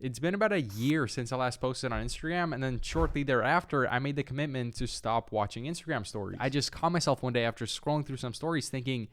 It's been about a year since I last posted on Instagram, and then shortly thereafter, I made the commitment to stop watching Instagram stories. I just caught myself one day after scrolling through some stories thinking,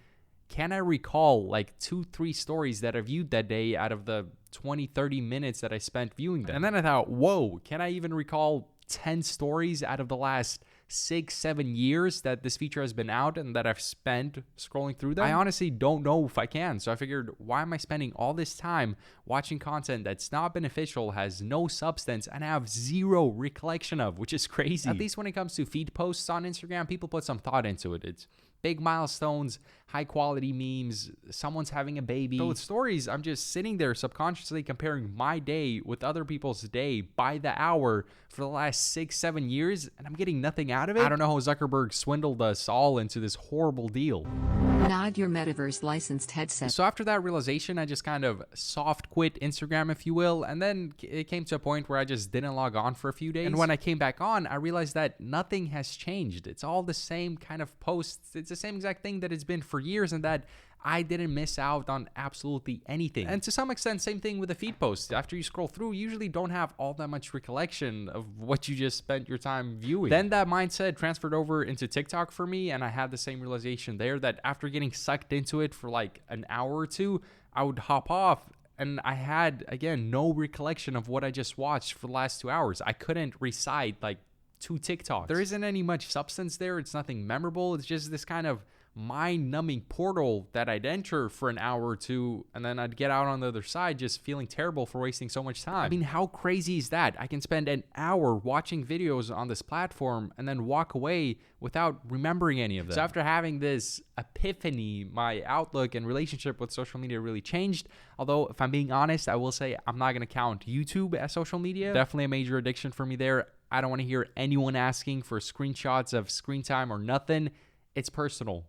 can I recall like 2-3 stories that I viewed that day out of the 20-30 minutes that I spent viewing them? And then I thought, whoa, can I even recall 10 stories out of the last 6-7 years that this feature has been out and that I've spent scrolling through them? I honestly don't know if I can. So I figured, why am I spending all this time watching content that's not beneficial, has no substance, and I have zero recollection of, which is crazy. At least when it comes to feed posts on Instagram, people put some thought into it. It's big milestones, high quality memes, someone's having a baby. So with stories, I'm just sitting there subconsciously comparing my day with other people's day by the hour for the last 6-7 years, and I'm getting nothing out of it. I don't know how Zuckerberg swindled us all into this horrible deal. Nod your metaverse licensed headset. So after that realization, I just kind of soft quit Instagram, if you will, and then it came to a point where I just didn't log on for a few days. And when I came back on, I realized that nothing has changed. It's all the same kind of posts. It's the same exact thing that it's been for years, and that I didn't miss out on absolutely anything. And to some extent, same thing with the feed posts. After you scroll through, you usually don't have all that much recollection of what you just spent your time viewing. Then that mindset transferred over into TikTok for me, and I had the same realization there that after getting sucked into it for like an hour or two, I would hop off, and I had, again, no recollection of what I just watched for the last 2 hours. I couldn't recite like 2 TikToks. There isn't any much substance there. It's nothing memorable. It's just this kind of mind-numbing portal that I'd enter for an hour or two, and then I'd get out on the other side just feeling terrible for wasting so much time. I mean, how crazy is that? I can spend an hour watching videos on this platform and then walk away without remembering any of them. So after having this epiphany, my outlook and relationship with social media really changed. Although, if I'm being honest, I will say I'm not going to count YouTube as social media. Definitely a major addiction for me there. I don't want to hear anyone asking for screenshots of screen time or nothing. It's personal.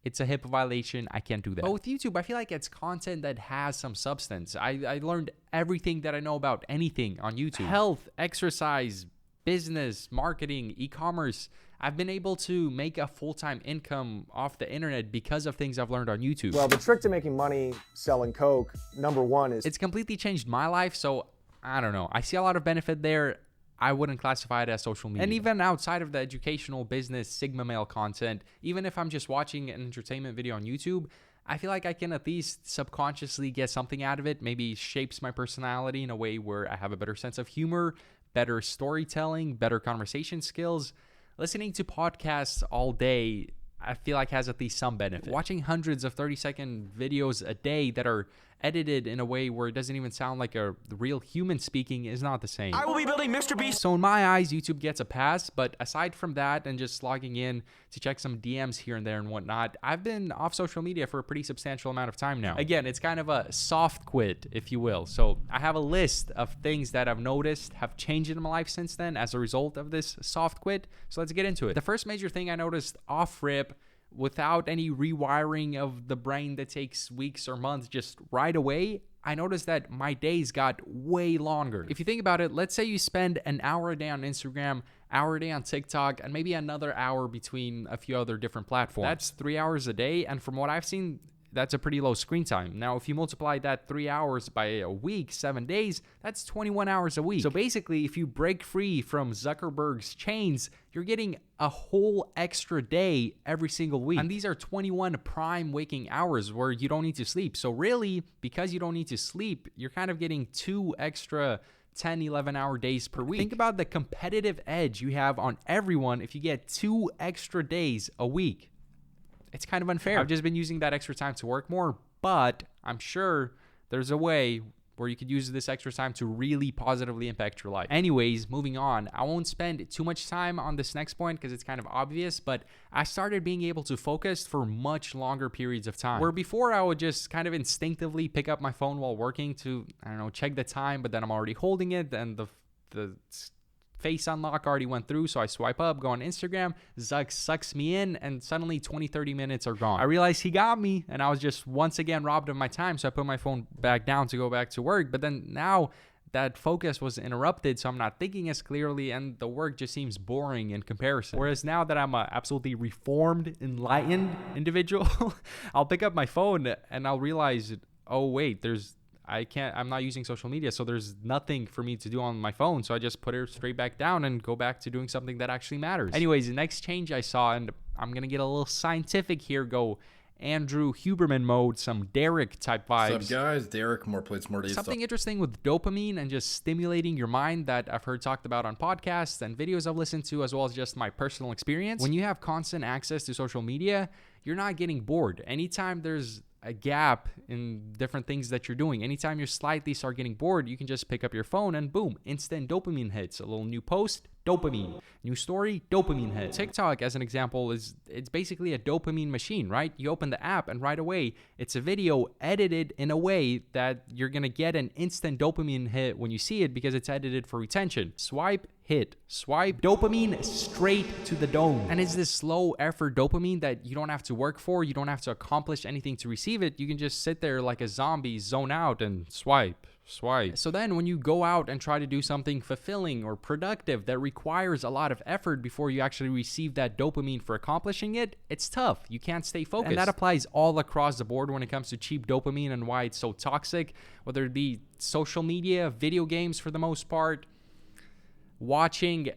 It's a HIPAA violation. I can't do that. But with YouTube, I feel like it's content that has some substance. I learned everything that I know about anything on YouTube. Health, exercise, business, marketing, e-commerce. I've been able to make a full-time income off the internet because of things I've learned on YouTube. Well, the trick to making money selling Coke, number one, is it's completely changed my life. So I don't know. I see a lot of benefit there. I wouldn't classify it as social media. And even outside of the educational business Sigma male content, even if I'm just watching an entertainment video on YouTube, I feel like I can at least subconsciously get something out of it. Maybe shapes my personality in a way where I have a better sense of humor, better storytelling, better conversation skills. Listening to podcasts all day, I feel like has at least some benefit. Watching hundreds of 30-second videos a day that are edited in a way where it doesn't even sound like a real human speaking is not the same. I will be building Mr. Beast. So in my eyes, YouTube gets a pass, but aside from that and just logging in to check some DMs here and there and whatnot, I've been off social media for a pretty substantial amount of time now. Again, it's kind of a soft quit, if you will. So I have a list of things that I've noticed have changed in my life since then as a result of this soft quit. So let's get into it. The first major thing I noticed off rip, without any rewiring of the brain that takes weeks or months, just right away, I noticed that my days got way longer. If you think about it, let's say you spend an hour a day on Instagram, hour a day on TikTok, and maybe another hour between a few other different platforms. That's 3 hours a day, and from what I've seen, that's a pretty low screen time. Now, if you multiply that 3 hours by a week, 7 days, that's 21 hours a week. So basically, if you break free from Zuckerberg's chains, you're getting a whole extra day every single week. And these are 21 prime waking hours where you don't need to sleep. So really, because you don't need to sleep, you're kind of getting 2 extra 10, 11-hour days per week. Think about the competitive edge you have on everyone if you get 2 extra days a week. It's kind of unfair. I've just been using that extra time to work more, but I'm sure there's a way where you could use this extra time to really positively impact your life. Anyways, moving on. I won't spend too much time on this next point because it's kind of obvious, but I started being able to focus for much longer periods of time. Where before I would just kind of instinctively pick up my phone while working to, I don't know, check the time, but then I'm already holding it and the face unlock already went through, so I swipe up, go on Instagram, Zuck sucks me in, and suddenly 20-30 minutes are gone. I realized he got me, and I was just once again robbed of my time, so I put my phone back down to go back to work. But then now that focus was interrupted, so I'm not thinking as clearly, and the work just seems boring in comparison. Whereas now that I'm a absolutely reformed, enlightened individual, I'll pick up my phone and I'll realize, oh wait, there's I'm not using social media, so there's nothing for me to do on my phone. So I just put it straight back down and go back to doing something that actually matters. Anyways, the next change I saw, and I'm going to get a little scientific here, go Andrew Huberman mode, some Derek type vibes. What's up, guys? Derek, more plates, more days. Something interesting with dopamine and just stimulating your mind that I've heard talked about on podcasts and videos I've listened to, as well as just my personal experience. When you have constant access to social media, you're not getting bored. Anytime there's a gap in different things that you're doing, anytime you slightly start getting bored, you can just pick up your phone and boom, instant dopamine hits. A little new post, dopamine. New story, dopamine hit. TikTok, as an example, it's basically a dopamine machine, right? You open the app and right away, it's a video edited in a way that you're gonna get an instant dopamine hit when you see it because it's edited for retention. Swipe, hit, swipe, dopamine straight to the dome. And it's this slow effort dopamine that you don't have to work for. You don't have to accomplish anything to receive it. You can just sit there like a zombie, zone out and swipe. So then when you go out and try to do something fulfilling or productive that requires a lot of effort before you actually receive that dopamine for accomplishing it, it's tough. You can't stay focused. And that applies all across the board when it comes to cheap dopamine and why it's so toxic, whether it be social media, video games for the most part, watching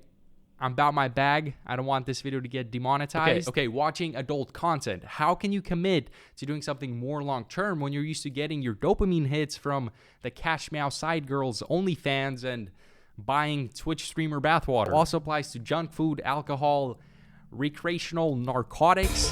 I'm about my bag. I don't want this video to get demonetized. Okay, watching adult content. How can you commit to doing something more long-term when you're used to getting your dopamine hits from the Cash Me Outside girls, OnlyFans, and buying Twitch streamer bathwater? Also applies to junk food, alcohol, recreational narcotics.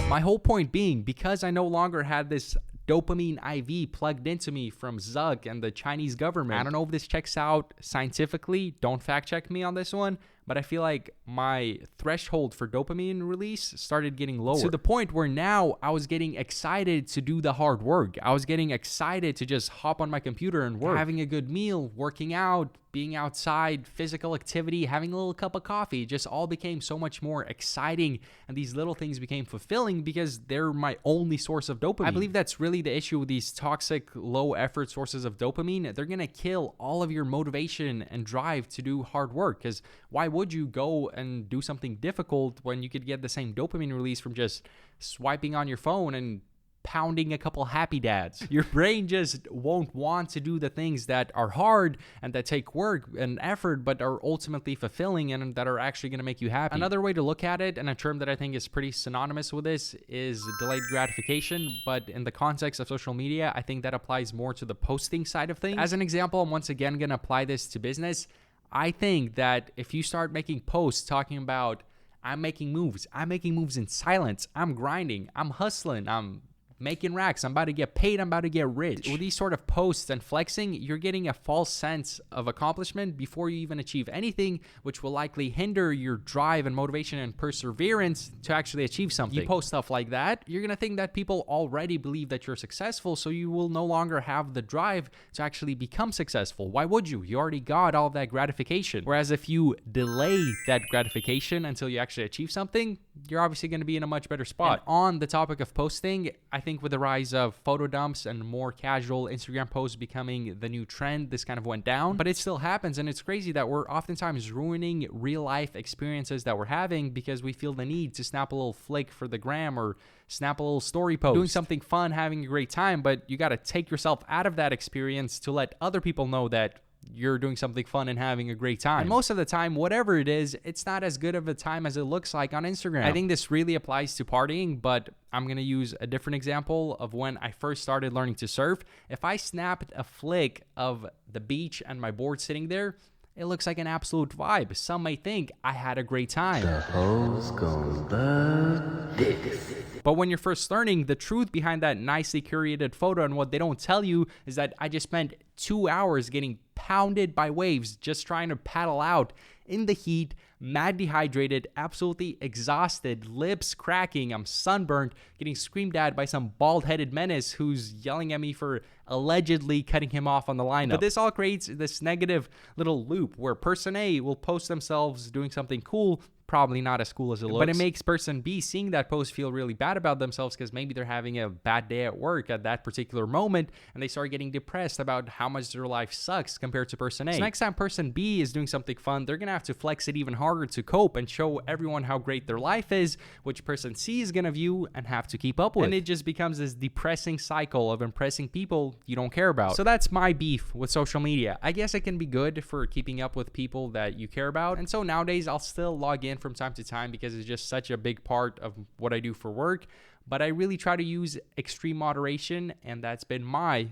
My whole point being, because I no longer had this dopamine IV plugged into me from Zug and the Chinese government. I don't know if this checks out scientifically. Don't fact check me on this one. But I feel like my threshold for dopamine release started getting lower to the point where now I was getting excited to do the hard work. I was getting excited to just hop on my computer and work. Having a good meal, working out, being outside, physical activity, having a little cup of coffee, it just all became so much more exciting. And these little things became fulfilling because they're my only source of dopamine. I believe that's really the issue with these toxic, low effort sources of dopamine. They're going to kill all of your motivation and drive to do hard work, because why would you go and do something difficult when you could get the same dopamine release from just swiping on your phone and pounding a couple happy dads? Your brain just won't want to do the things that are hard and that take work and effort, but are ultimately fulfilling and that are actually going to make you happy. Another way to look at it, and a term that I think is pretty synonymous with this, is delayed gratification. But in the context of social media, I think that applies more to the posting side of things. As an example, I'm once again going to apply this to business. I think that if you start making posts talking about, I'm making moves in silence, I'm grinding, I'm hustling, I'm making racks, I'm about to get paid, I'm about to get rich. With these sort of posts and flexing, you're getting a false sense of accomplishment before you even achieve anything, which will likely hinder your drive and motivation and perseverance to actually achieve something. You post stuff like that, you're going to think that people already believe that you're successful, so you will no longer have the drive to actually become successful. Why would you? You already got all of that gratification. Whereas if you delay that gratification until you actually achieve something, you're obviously going to be in a much better spot. And on the topic of posting, I think with the rise of photo dumps and more casual Instagram posts becoming the new trend, this kind of went down. But it still happens, and it's crazy that we're oftentimes ruining real life experiences that we're having because we feel the need to snap a little flick for the gram or snap a little story post. Doing something fun, having a great time, but you got to take yourself out of that experience to let other people know that you're doing something fun and having a great time. And most of the time, whatever it is, it's not as good of a time as it looks like on Instagram. I think this really applies to partying, but I'm going to use a different example of when I first started learning to surf. If I snapped a flick of the beach and my board sitting there, it looks like an absolute vibe. Some may think I had a great time. The hoes gon' love this. But when you're first learning, the truth behind that nicely curated photo and what they don't tell you is that I just spent 2 hours getting pounded by waves just trying to paddle out in the heat, mad dehydrated, absolutely exhausted, lips cracking, I'm sunburned, getting screamed at by some bald-headed menace who's yelling at me for allegedly cutting him off on the lineup. But this all creates this negative little loop where person A will post themselves doing something cool, probably not as cool as it looks. But it makes person B seeing that post feel really bad about themselves because maybe they're having a bad day at work at that particular moment and they start getting depressed about how much their life sucks compared to person A. So next time person B is doing something fun, they're gonna have to flex it even harder to cope and show everyone how great their life is, which person C is gonna view and have to keep up with. And it just becomes this depressing cycle of impressing people you don't care about. So that's my beef with social media. I guess it can be good for keeping up with people that you care about. And so nowadays I'll still log in from time to time because it's just such a big part of what I do for work. But I really try to use extreme moderation, and that's been my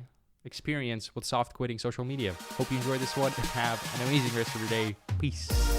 experience with soft quitting social media. Hope you enjoyed this one and have an amazing rest of your day. Peace.